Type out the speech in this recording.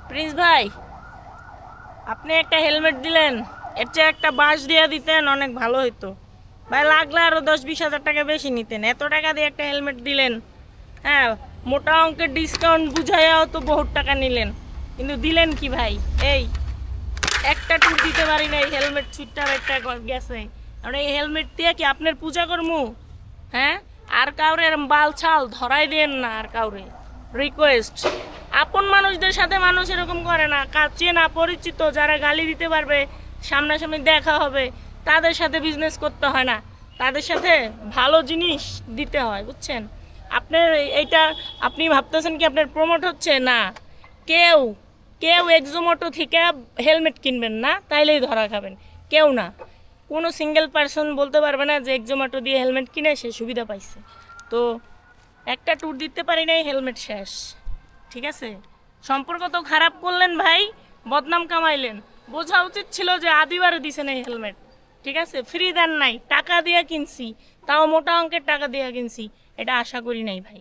Prince ভাই, আপনি একটা হেলমেট দিলেন, এর চেয়ে একটা বাস দিয়ে দিতেন অনেক ভালো হতো ভাই। লাগলে আরো 10-20 হাজার টাকা বেশি নিতেন, এত টাকা দিয়ে একটা হেলমেট দিলেন। হ্যাঁ, মোটা অঙ্কের ডিসকাউন্ট বুঝাইয়াও তো বহুত টাকা নিলেন, কিন্তু দিলেন কি ভাই? এই একটা ট্যুর দিতে পারি না, এই হেলমেট ছুটটার একটা গেছে। আর এই হেলমেট দিয়ে কি আপনার পূজা করমু? হ্যাঁ, আর কাউরে এরম বাল ছাল ধরাই দেন না, আর কাউরে রিকোয়েস্ট। আপন মানুষদের সাথে মানুষ এরকম করে না, চেনা পরিচিত যারা গালি দিতে পারবে, সামনাসামনি দেখা হবে, তাদের সাথে বিজনেস করতে হয় না, তাদের সাথে ভালো জিনিস দিতে হয়, বুঝছেন? আপনার এইটা আপনি ভাবতেছেন কি আপনার প্রমোট হচ্ছে না? কেউ কেউ এক্সোমোটো থেকে হেলমেট কিনবেন না, তাইলেই ধরা খাবেন। কেউ না, কোনো সিঙ্গেল পার্সন বলতে পারবে না যে এক্সোমোটো দিয়ে হেলমেট কিনে সে সুবিধা পাইছে। তো একটা ট্যুর দিতে পারি নাই, হেলমেট শেষ। ঠিক আছে, সম্পর্ক তো খারাপ করলেন ভাই, বদনাম কামাইলেন। বোঝা উচিত ছিল যে আদিবারে দিছেন এই হেলমেট। ঠিক আছে, ফ্রি দেন নাই, টাকা দিয়ে কিনছি, তাও মোটা অঙ্কের টাকা দিয়ে কিনছি, এটা আশা করি নাই ভাই।